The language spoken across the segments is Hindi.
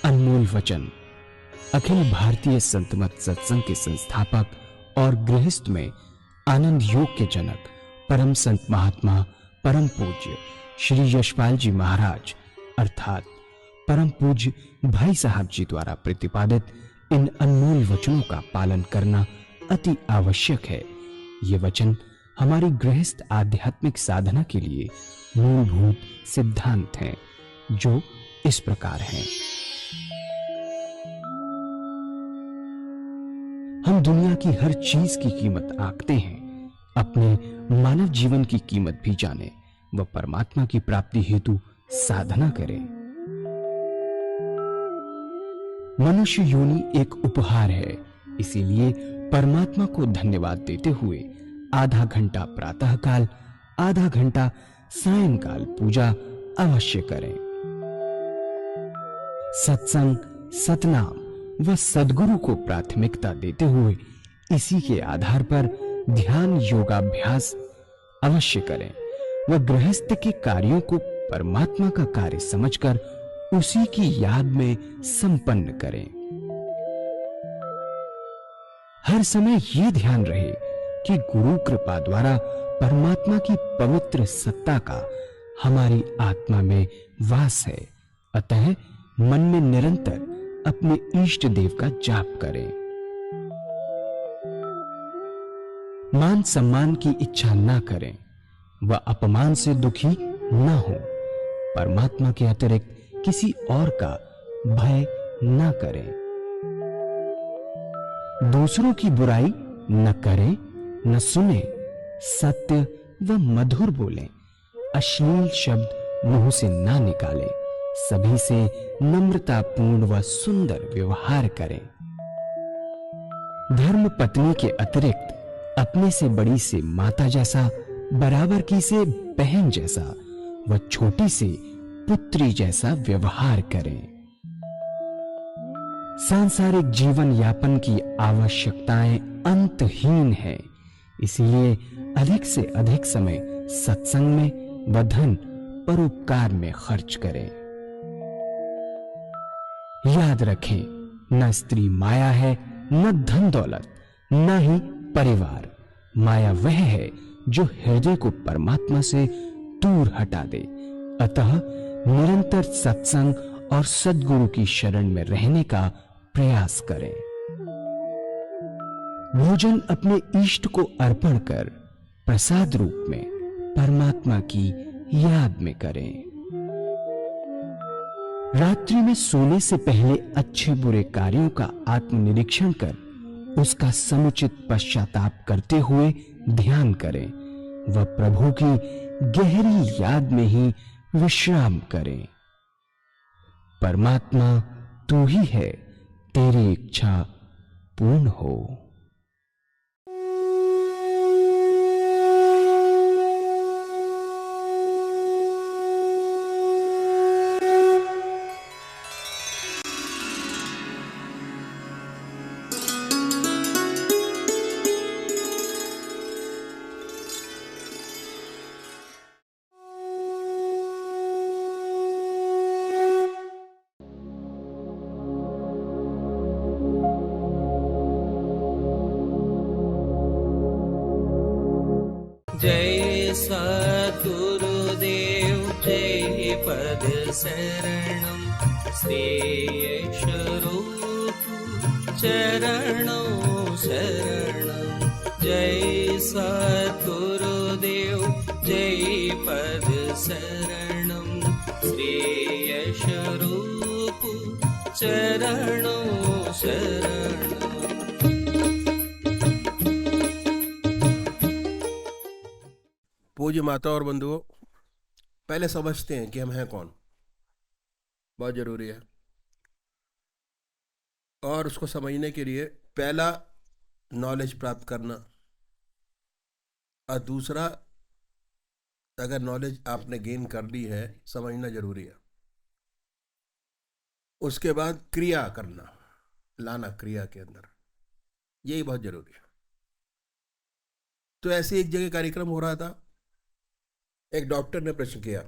अनमोल वचन अखिल भारतीय संत मत सत्संग के संस्थापक और गृहस्थ में आनंद योग के जनक परम संत महात्मा परम पूज्य श्री यशपाल जी महाराज अर्थात परम पूज्य भाई साहब जी द्वारा प्रतिपादित इन अनमोल वचनों का पालन करना अति आवश्यक है। ये वचन हमारी गृहस्थ आध्यात्मिक साधना के लिए मूलभूत सिद्धांत हैं, जो इस प्रकार हैं। हम दुनिया की हर चीज की कीमत आंकते हैं, अपने मानव जीवन की कीमत भी जाने व परमात्मा की प्राप्ति हेतु साधना करें। मनुष्य योनि एक उपहार है, इसीलिए परमात्मा को धन्यवाद देते हुए आधा घंटा प्रातःकाल, आधा घंटा सायंकाल पूजा अवश्य करें। सत्संग, सतनाम व सद्गुरु को प्राथमिकता देते हुए इसी के आधार पर ध्यान योगाभ्यास अवश्य करें व गृहस्थ के कार्यों को परमात्मा का कार्य समझकर उसी की याद में संपन्न करें। हर समय यह ध्यान रहे कि गुरु कृपा द्वारा परमात्मा की पवित्र सत्ता का हमारी आत्मा में वास है, अतः मन में निरंतर अपने इष्ट देव का जाप करें। मान सम्मान की इच्छा ना करें व अपमान से दुखी ना हो। परमात्मा के अतिरिक्त किसी और का भय ना करें। दूसरों की बुराई न करें, न सुने, सत्य व मधुर बोलें, अश्लील शब्द मुंह से ना निकालें, सभी से नम्रतापूर्ण व सुंदर व्यवहार करें। धर्म पत्नी के अतिरिक्त अपने से बड़ी से माता जैसा, बराबर की से बहन जैसा व छोटी से पुत्री जैसा व्यवहार करें। सांसारिक जीवन यापन की आवश्यकताएं अंतहीन है, इसलिए अधिक से अधिक समय सत्संग में व धन परोपकार में खर्च करें। याद रखें, न स्त्री माया है, न धन दौलत, न ही परिवार। माया वह है जो हृदय को परमात्मा से दूर हटा दे। अतः निरंतर सत्संग और सद्गुरु की शरण में रहने का प्रयास करें। भोजन अपने इष्ट को अर्पण कर प्रसाद रूप में परमात्मा की याद में करें। रात्रि में सोने से पहले अच्छे बुरे कार्यों का आत्मनिरीक्षण कर उसका समुचित पश्चाताप करते हुए ध्यान करें व प्रभु की गहरी याद में ही विश्राम करें। परमात्मा तू ही है, तेरी इच्छा पूर्ण हो। जय सद्गुरुदेव जय पद शरणं श्रेयस्वरूप चरणों शरणं। जय सद्गुरुदेव जय पद शरणं श्रेयस्वरूप चरणों शरणं। पूज्य माता और बंधुओं, पहले समझते हैं कि हम हैं कौन, बहुत जरूरी है। और उसको समझने के लिए पहला नॉलेज प्राप्त करना, और दूसरा अगर नॉलेज आपने गेन कर ली है समझना जरूरी है। उसके बाद क्रिया करना, लाना क्रिया के अंदर, यही बहुत जरूरी है। तो ऐसे एक जगह कार्यक्रम हो रहा था, एक डॉक्टर ने प्रश्न किया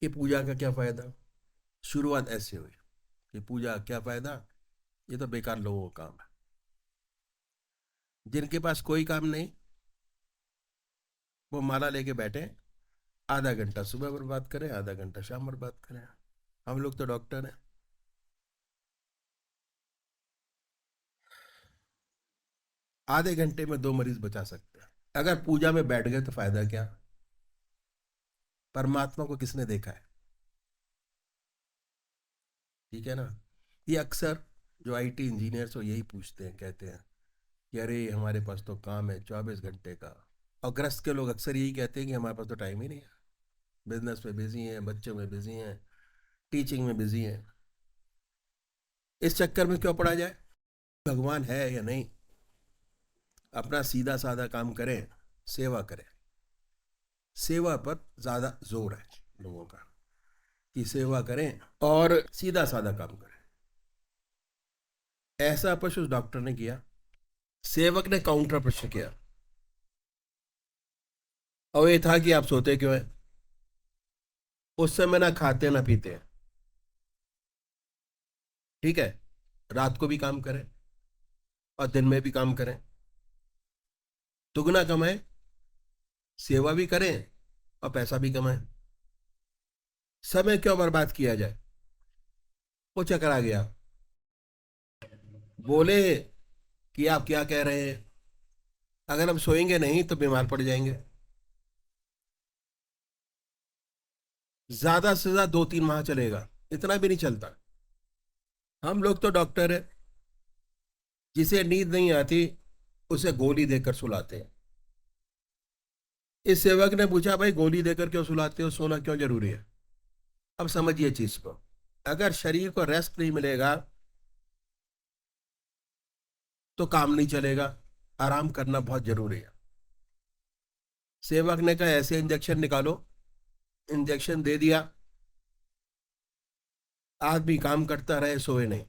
कि पूजा का क्या फायदा। शुरुआत ऐसे हुई कि पूजा क्या फायदा, ये तो बेकार लोगों का काम है। जिनके पास कोई काम नहीं वो माला लेके बैठे, आधा घंटा सुबह बर्बाद करें, आधा घंटा शाम बर्बाद करें। हम लोग तो डॉक्टर हैं, आधे घंटे में 2 मरीज बचा सकते हैं। अगर पूजा में बैठ गए तो फायदा क्या? परमात्मा को किसने देखा है? ठीक है ना। ये अक्सर जो आईटी इंजीनियर्स हो यही पूछते हैं, कहते हैं कि अरे हमारे पास तो काम है 24 घंटे का। और ग्रस्त के लोग अक्सर यही कहते हैं कि हमारे पास तो टाइम ही नहीं है, बिजनेस में बिजी हैं, बच्चों में बिजी हैं, टीचिंग में बिजी हैं। इस चक्कर में क्यों पड़ा जाए? भगवान है या नहीं, अपना सीधा साधा काम करें, सेवा करें। सेवा पर ज्यादा जोर है लोगों का कि सेवा करें और सीधा साधा काम करें। ऐसा प्रश्न उस डॉक्टर ने किया। सेवक ने काउंटर प्रश्न किया और ये था कि आप सोते क्यों हैं? उस समय ना खाते ना पीते हैं, ठीक है, रात को भी काम करें और दिन में भी काम करें, दुगना कमाएं, सेवा भी करें और पैसा भी कमाएं। समय क्यों बर्बाद किया जाए? वो चकरा गया, बोले कि आप क्या कह रहे हैं, अगर हम सोएंगे नहीं तो बीमार पड़ जाएंगे। ज्यादा से ज्यादा 2-3 माह चलेगा, इतना भी नहीं चलता। हम लोग तो डॉक्टर है, जिसे नींद नहीं आती उसे गोली देकर सुलाते हैं। इस सेवक ने पूछा, भाई गोली देकर क्यों सुलाते हो, सोना क्यों जरूरी है? अब समझिए चीज को, अगर शरीर को रेस्ट नहीं मिलेगा तो काम नहीं चलेगा, आराम करना बहुत जरूरी है। सेवक ने कहा ऐसे इंजेक्शन निकालो, इंजेक्शन दे दिया, आदमी काम करता रहे, सोए नहीं।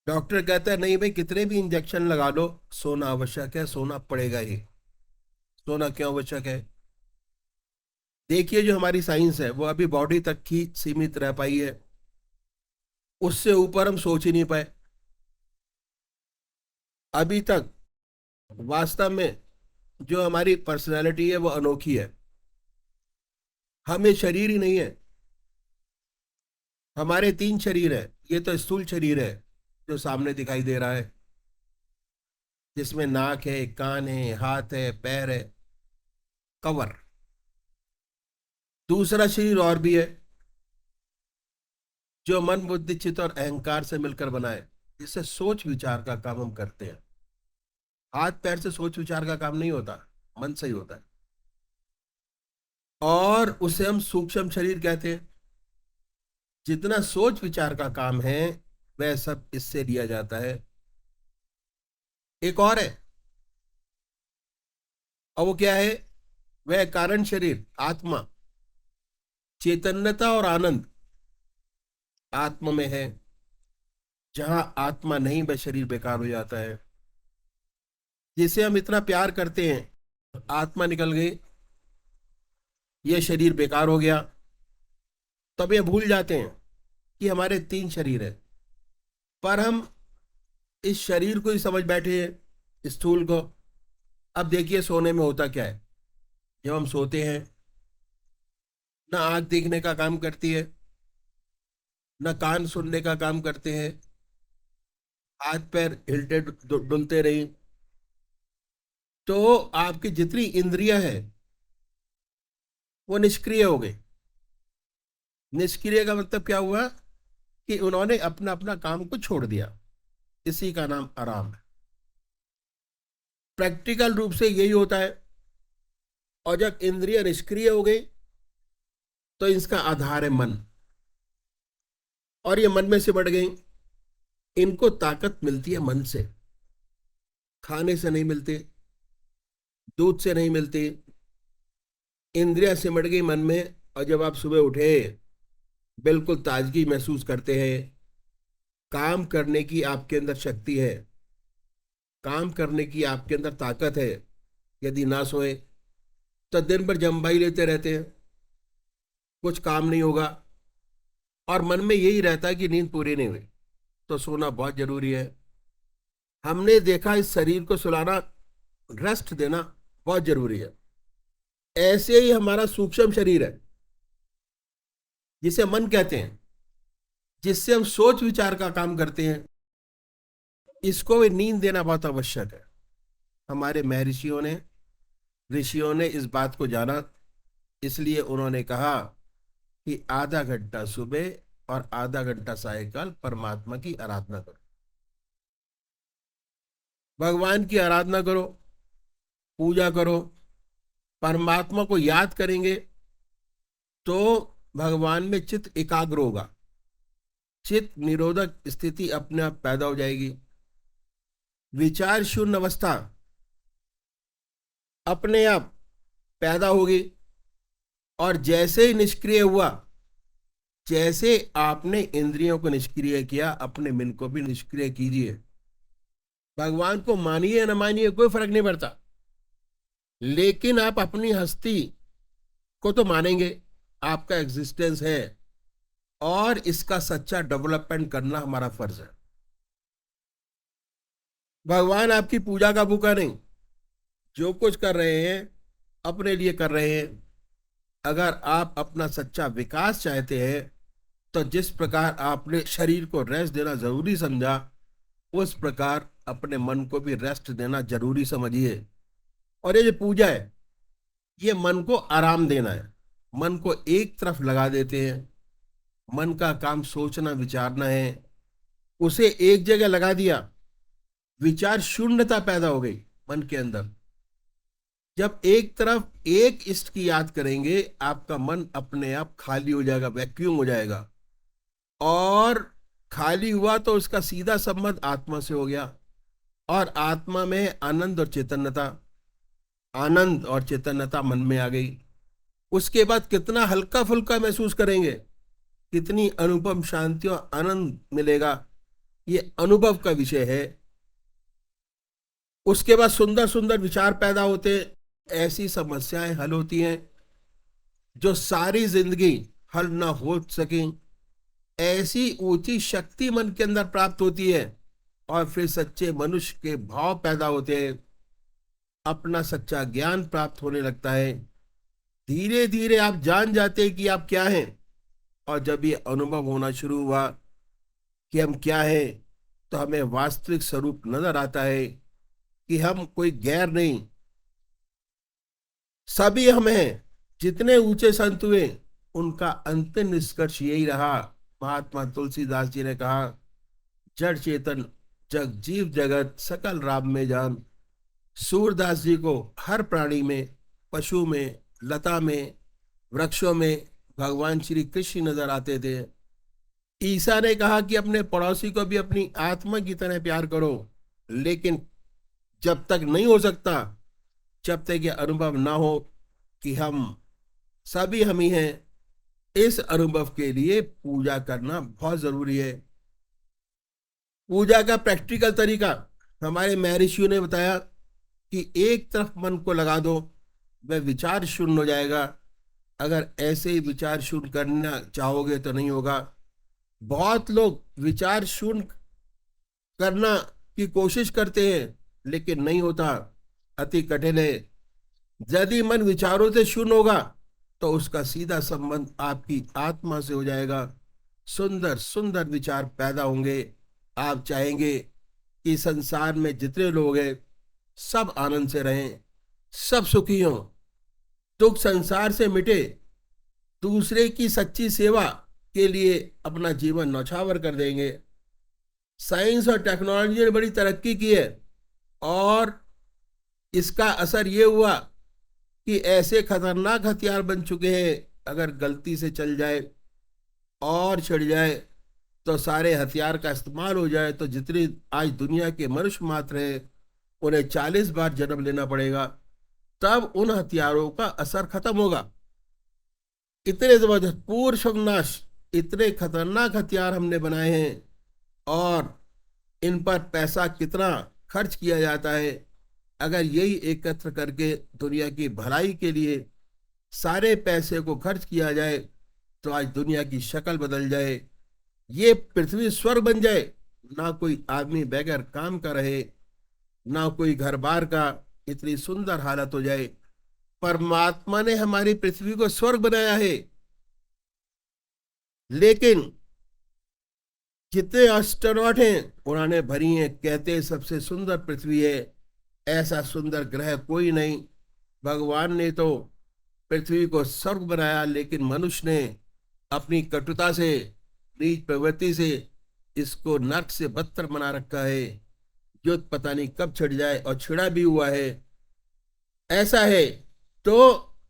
डॉक्टर कहता है नहीं भाई, कितने भी इंजेक्शन लगा लो, सोना आवश्यक है, सोना पड़ेगा ही। सोना क्यों आवश्यक है? देखिए जो हमारी साइंस है वो अभी बॉडी तक ही सीमित रह पाई है, उससे ऊपर हम सोच ही नहीं पाए अभी तक। वास्तव में जो हमारी पर्सनालिटी है वो अनोखी है। हमें शरीर ही नहीं है, हमारे 3 शरीर है। ये तो स्थूल शरीर है जो सामने दिखाई दे रहा है, जिसमें नाक है, कान है, हाथ है, पैर है, कवर। दूसरा शरीर और भी है जो मन बुद्धि चित्त और अहंकार से मिलकर बना है, जिससे सोच विचार का काम हम करते हैं। हाथ पैर से सोच विचार का काम नहीं होता, मन से ही होता है। और उसे हम सूक्ष्म शरीर कहते हैं। जितना सोच विचार का काम है वह सब इससे लिया जाता है। एक और है, और वो क्या है? वह कारण शरीर, आत्मा। चैतन्यता और आनंद आत्मा में है। जहां आत्मा नहीं वह शरीर बेकार हो जाता है। जिसे हम इतना प्यार करते हैं, आत्मा निकल गई, यह शरीर बेकार हो गया, तब ये भूल जाते हैं कि हमारे 3 शरीर है। पर हम इस शरीर को ही समझ बैठे हैं, स्थूल को। अब देखिए सोने में होता क्या है, जब हम सोते हैं ना आंख देखने का काम करती है, ना कान सुनने का काम करते हैं, हाथ पैर हिलते डुलते रही, तो आपकी जितनी इंद्रियां है वो निष्क्रिय हो गई। निष्क्रिय का मतलब क्या हुआ कि उन्होंने अपना अपना काम को छोड़ दिया। इसी का नाम आराम है। प्रैक्टिकल रूप से यही होता है। और जब इंद्रिय निष्क्रिय हो गई तो इसका आधार है मन, और ये मन में सिमट गई। इनको ताकत मिलती है मन से, खाने से नहीं मिलती, दूध से नहीं मिलती। इंद्रियां सिमट गई मन में, और जब आप सुबह उठे बिल्कुल ताजगी महसूस करते हैं, काम करने की आपके अंदर शक्ति है, काम करने की आपके अंदर ताकत है। यदि ना सोए तो दिन भर जम्बाई लेते रहते हैं, कुछ काम नहीं होगा, और मन में यही रहता है कि नींद पूरी नहीं हुई, तो सोना बहुत जरूरी है। हमने देखा इस शरीर को सुलाना, रेस्ट देना बहुत जरूरी है। ऐसे ही हमारा सूक्ष्म शरीर है जिसे मन कहते हैं, जिससे हम सोच विचार का काम करते हैं, इसको भी नींद देना बहुत आवश्यक है। हमारे महर्षियों ने, ऋषियों ने इस बात को जाना, इसलिए उन्होंने कहा कि आधा घंटा सुबह और आधा घंटा सायंकाल परमात्मा की आराधना करो, भगवान की आराधना करो, पूजा करो। परमात्मा को याद करेंगे तो भगवान में चित्त एकाग्र होगा, चित्त निरोधक स्थिति अपने आप पैदा हो जाएगी, विचार शून्य अवस्था अपने आप पैदा होगी। और जैसे ही निष्क्रिय हुआ, जैसे आपने इंद्रियों को निष्क्रिय किया, अपने मन को भी निष्क्रिय कीजिए। भगवान को मानिए न मानिए कोई फर्क नहीं पड़ता, लेकिन आप अपनी हस्ती को तो मानेंगे, आपका एग्जिस्टेंस है, और इसका सच्चा डेवलपमेंट करना हमारा फर्ज है। भगवान आपकी पूजा का भूखा नहीं, जो कुछ कर रहे हैं अपने लिए कर रहे हैं। अगर आप अपना सच्चा विकास चाहते हैं तो जिस प्रकार आपने शरीर को रेस्ट देना जरूरी समझा, उस प्रकार अपने मन को भी रेस्ट देना जरूरी समझिए। और ये जो पूजा है, ये मन को आराम देना है। मन को एक तरफ लगा देते हैं, मन का काम सोचना विचारना है, उसे एक जगह लगा दिया, विचार शून्यता पैदा हो गई मन के अंदर। जब एक तरफ एक इष्ट की याद करेंगे, आपका मन अपने आप खाली हो जाएगा, वैक्यूम हो जाएगा, और खाली हुआ तो उसका सीधा संबंध आत्मा से हो गया, और आत्मा में आनंद और चैतन्यता, आनंद और चैतन्यता मन में आ गई। उसके बाद कितना हल्का फुल्का महसूस करेंगे, कितनी अनुपम शांति और आनंद मिलेगा, ये अनुभव का विषय है। उसके बाद सुंदर सुंदर विचार पैदा होते, ऐसी समस्याएं हल होती हैं जो सारी जिंदगी हल ना हो सकें। ऐसी ऊंची शक्ति मन के अंदर प्राप्त होती है, और फिर सच्चे मनुष्य के भाव पैदा होते हैं, अपना सच्चा ज्ञान प्राप्त होने लगता है। धीरे धीरे आप जान जाते हैं कि आप क्या हैं, और जब ये अनुभव होना शुरू हुआ कि हम क्या हैं, तो हमें वास्तविक स्वरूप नजर आता है कि हम कोई गैर नहीं, सभी हम हैं। जितने ऊंचे संत हुए, उनका अंतिम निष्कर्ष यही रहा। महात्मा तुलसीदास जी ने कहा, जड़ चेतन जग जीव जगत सकल राम में जान। सूरदास जी को हर प्राणी में, पशु में, लता में, वृक्षों में भगवान श्री कृष्ण नजर आते थे। ईसा ने कहा कि अपने पड़ोसी को भी अपनी आत्मा की तरह प्यार करो, लेकिन जब तक नहीं हो सकता, जब तक ये अनुभव ना हो कि हम सभी हम ही हैं, इस अनुभव के लिए पूजा करना बहुत जरूरी है। पूजा का प्रैक्टिकल तरीका हमारे महर्षियों ने बताया कि एक तरफ मन को लगा दो, वह विचार शून्य हो जाएगा। अगर ऐसे ही विचार शून्य करना चाहोगे तो नहीं होगा। बहुत लोग विचार शून्य करना की कोशिश करते हैं, लेकिन नहीं होता, अति कठिन है। यदि मन विचारों से शून्य होगा तो उसका सीधा संबंध आपकी आत्मा से हो जाएगा। सुंदर सुंदर विचार पैदा होंगे। आप चाहेंगे कि संसार में जितने लोग हैं सब आनंद से रहें, सब सुखी हों, दुख संसार से मिटे, दूसरे की सच्ची सेवा के लिए अपना जीवन न्यौछावर कर देंगे। साइंस और टेक्नोलॉजी ने बड़ी तरक्की की है, और इसका असर ये हुआ कि ऐसे खतरनाक हथियार बन चुके हैं, अगर गलती से चल जाए और छिड़ जाए तो सारे हथियार का इस्तेमाल हो जाए, तो जितनी आज दुनिया के मनुष्य मात्र हैं, उन्हें 40 बार जन्म लेना पड़ेगा, तब उन हथियारों का असर खत्म होगा। इतने जबरदस्त पूर्ण विनाश, इतने खतरनाक हथियार हमने बनाए हैं, और इन पर पैसा कितना खर्च किया जाता है। अगर यही एकत्र करके दुनिया की भलाई के लिए सारे पैसे को खर्च किया जाए, तो आज दुनिया की शक्ल बदल जाए, ये पृथ्वी स्वर्ग बन जाए, ना कोई आदमी बगैर काम का रहे, ना कोई घर बार का, इतनी सुंदर हालत हो जाए। परमात्मा ने हमारी पृथ्वी को स्वर्ग बनाया है, लेकिन जितने एस्ट्रोनॉट हैं उन्होंने भरी हैं, कहते हैं सबसे सुंदर पृथ्वी है, ऐसा सुंदर ग्रह कोई नहीं। भगवान ने तो पृथ्वी को स्वर्ग बनाया, लेकिन मनुष्य ने अपनी कटुता से, नीच प्रवृत्ति से इसको नर्क से बदतर बना रखा है, जो पता नहीं कब छिड़ जाए, और छिड़ा भी हुआ है। ऐसा है तो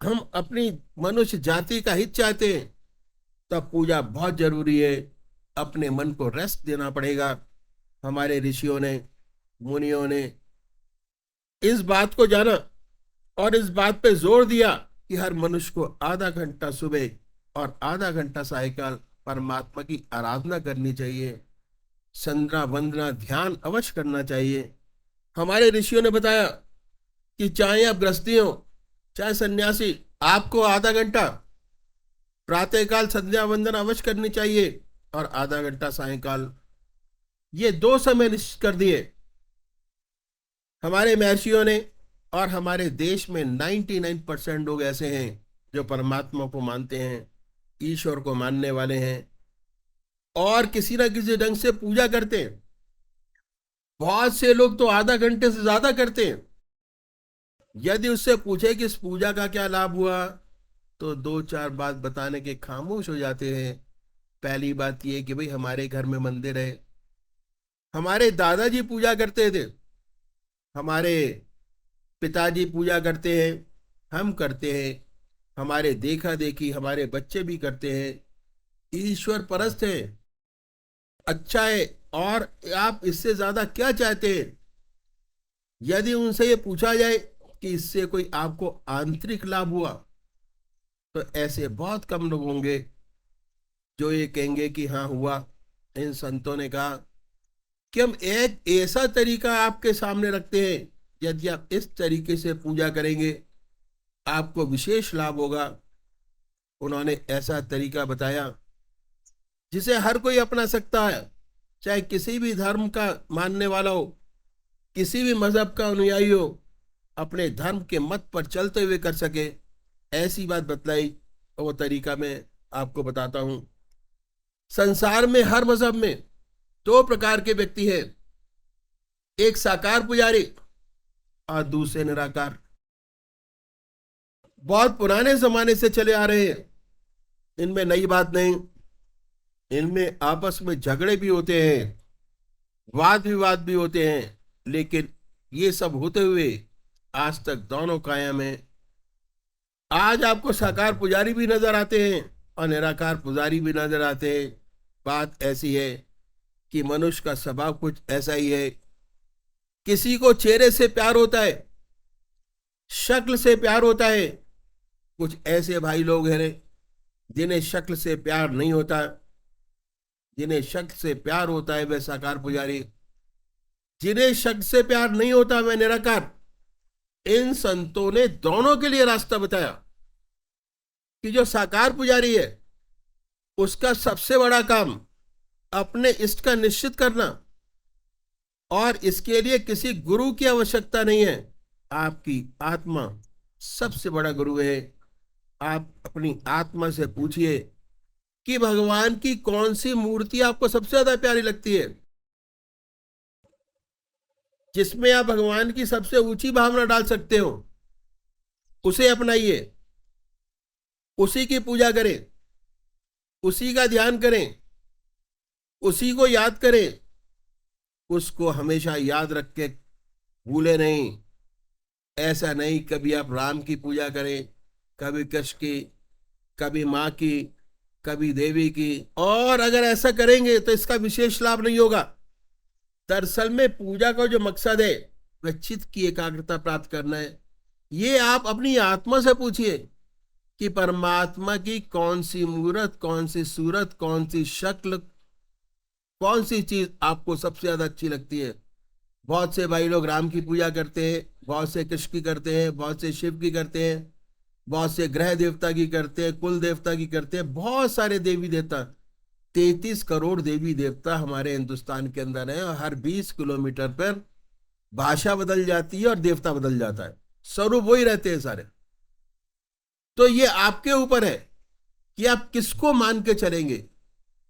हम अपनी मनुष्य जाति का हित चाहते हैं, तब पूजा बहुत जरूरी है। अपने मन को रेस्ट देना पड़ेगा। हमारे ऋषियों ने, मुनियों ने इस बात को जाना और इस बात पे जोर दिया कि हर मनुष्य को आधा घंटा सुबह और आधा घंटा सायकाल परमात्मा की आराधना करनी चाहिए, संध्या वंदना ध्यान अवश्य करना चाहिए। हमारे ऋषियों ने बताया कि चाहे आप गृहस्थी हो चाहे सन्यासी, आपको आधा घंटा प्रातःकाल संध्या वंदन अवश्य करनी चाहिए और आधा घंटा सायंकाल। ये 2 समय निश्चित कर दिए हमारे महर्षियों ने। और हमारे देश में 99% लोग ऐसे हैं जो परमात्मा को मानते हैं, ईश्वर को मानने वाले हैं और किसी ना किसी ढंग से पूजा करते हैं। बहुत से लोग तो आधा घंटे से ज्यादा करते हैं। यदि उससे पूछे कि इस पूजा का क्या लाभ हुआ, तो 2-4 बात बताने के खामोश हो जाते हैं। पहली बात यह कि भाई हमारे घर में मंदिर है, हमारे दादाजी पूजा करते थे, हमारे पिताजी पूजा करते हैं, हम करते हैं, हमारे देखा देखी हमारे बच्चे भी करते हैं। ईश्वर परस्त है, अच्छा है, और आप इससे ज्यादा क्या चाहते हैं? यदि उनसे ये पूछा जाए कि इससे कोई आपको आंतरिक लाभ हुआ, तो ऐसे बहुत कम लोग होंगे जो ये कहेंगे कि हाँ हुआ। इन संतों ने कहा कि हम एक ऐसा तरीका आपके सामने रखते हैं, यदि आप इस तरीके से पूजा करेंगे आपको विशेष लाभ होगा। उन्होंने ऐसा तरीका बताया जिसे हर कोई अपना सकता है, चाहे किसी भी धर्म का मानने वाला हो, किसी भी मजहब का अनुयायी हो, अपने धर्म के मत पर चलते हुए कर सके। ऐसी बात बतलाई और वो तरीका मैं आपको बताता हूं। संसार में हर मजहब में 2 प्रकार के व्यक्ति हैं, एक साकार पुजारी और दूसरे निराकार। बहुत पुराने जमाने से चले आ रहे हैं, इनमें नई बात नहीं। इनमें आपस में झगड़े भी होते हैं, वाद विवाद भी होते हैं, लेकिन ये सब होते हुए आज तक दोनों कायम हैं। आज आपको साकार पुजारी भी नजर आते हैं और निराकार पुजारी भी नजर आते हैं। बात ऐसी है कि मनुष्य का स्वभाव कुछ ऐसा ही है। किसी को चेहरे से प्यार होता है, शक्ल से प्यार होता है। कुछ ऐसे भाई लोग हैं जिन्हें शक्ल से प्यार नहीं होता, जिन्हें शक्ल से प्यार होता है वह साकार पुजारी, जिन्हें शक्ल से प्यार नहीं होता वह निराकार। इन संतों ने दोनों के लिए रास्ता बताया कि जो साकार पुजारी है उसका सबसे बड़ा काम अपने इष्ट का निश्चित करना, और इसके लिए किसी गुरु की आवश्यकता नहीं है। आपकी आत्मा सबसे बड़ा गुरु है। आप अपनी आत्मा से पूछिए कि भगवान की कौन सी मूर्ति आपको सबसे ज्यादा प्यारी लगती है, जिसमें आप भगवान की सबसे ऊंची भावना डाल सकते हो, उसे अपनाइए, उसी की पूजा करें, उसी का ध्यान करें, उसी को याद करें, उसको हमेशा याद रख के भूले नहीं। ऐसा नहीं कभी आप राम की पूजा करें, कभी कृष्ण की, कभी माँ की, कभी देवी की, और अगर ऐसा करेंगे तो इसका विशेष लाभ नहीं होगा। दरअसल में पूजा का जो मकसद है वह चित्त की एकाग्रता प्राप्त करना है। ये आप अपनी आत्मा से पूछिए कि परमात्मा की कौन सी मूर्त, कौन सी सूरत, कौन सी शक्ल, कौन सी चीज आपको सबसे ज्यादा अच्छी लगती है। बहुत से भाई लोग राम की पूजा करते हैं, बहुत से कृष्ण की करते हैं, बहुत से शिव की करते हैं, बहुत से ग्रह देवता की करते हैं, कुल देवता की करते हैं, बहुत सारे देवी देवता। 33 करोड़ देवी देवता हमारे हिंदुस्तान के अंदर है, और हर 20 किलोमीटर पर भाषा बदल जाती है और देवता बदल जाता है, स्वरूप वही रहते हैं सारे। तो ये आपके ऊपर है कि आप किसको मान के चलेंगे।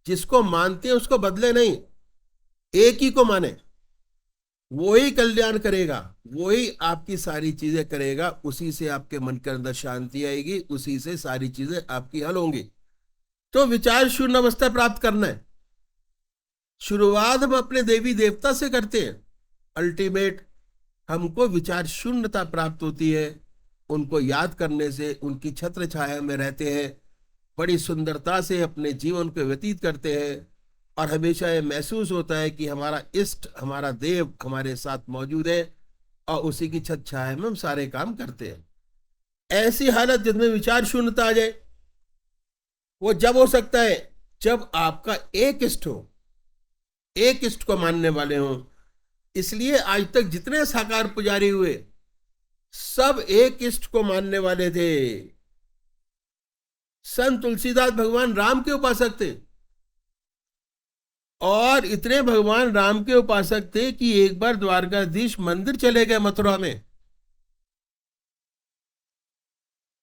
जिसको मानते हैं उसको बदले नहीं, एक ही को माने, वो ही कल्याण करेगा, वो ही आपकी सारी चीजें करेगा, उसी से आपके मन के अंदर शांति आएगी, उसी से सारी चीजें आपकी हल होंगी। तो विचार शून्य अवस्था प्राप्त करना है। शुरुआत हम अपने देवी देवता से करते हैं, अल्टीमेट हमको विचार शून्यता प्राप्त होती है। उनको याद करने से, उनकी छत्र छाया में रहते हैं, बड़ी सुंदरता से अपने जीवन को व्यतीत करते हैं, और हमेशा ये महसूस होता है कि हमारा इष्ट, हमारा देव हमारे साथ मौजूद है, और उसी की छत्र छाया में हम सारे काम करते हैं। ऐसी हालत जिसमें विचार शून्यता आ जाए, वो जब हो सकता है जब आपका एक इष्ट हो, एक इष्ट को मानने वाले हों। इसलिए आज तक जितने साकार पुजारी हुए सब एक इष्ट को मानने वाले थे। संत तुलसीदास भगवान राम के उपासक थे, और इतने भगवान राम के उपासक थे कि एक बार द्वारकाधीश मंदिर चले गए मथुरा में।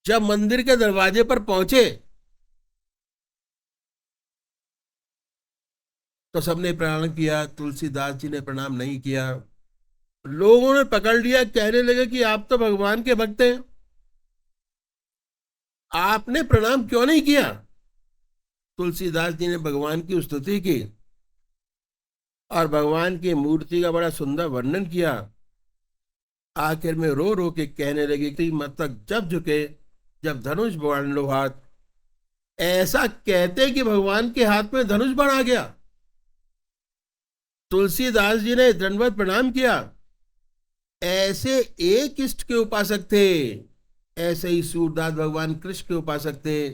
जब मंदिर के दरवाजे पर पहुंचे तो सबने प्रणाम किया, तुलसीदास जी ने प्रणाम नहीं किया। लोगों ने पकड़ लिया, कहने लगे कि आप तो भगवान के भक्त हैं, आपने प्रणाम क्यों नहीं किया। तुलसीदास जी ने भगवान की स्तुति की और भगवान की मूर्ति का बड़ा सुंदर वर्णन किया। आखिर में रो रो के कहने लगे कि मस्तक जब झुके जब धनुष बाण लो हाथ। ऐसा कहते कि भगवान के हाथ में धनुष बाण आ गया। तुलसीदास जी ने दंडवत प्रणाम किया। ऐसे एक इष्ट के उपासक थे। ऐसे ही सूरदास भगवान कृष्ण के उपासक थे।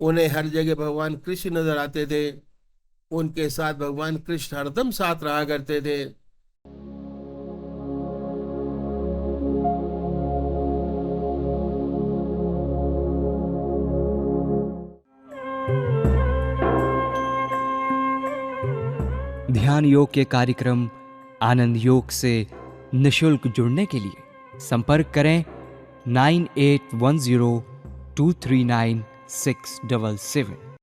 उन्हें हर जगह भगवान कृष्ण नजर आते थे, उनके साथ भगवान कृष्ण हरदम साथ रहा करते थे। ध्यान योग के कार्यक्रम आनंद योग से निशुल्क जुड़ने के लिए संपर्क करें 9810239677।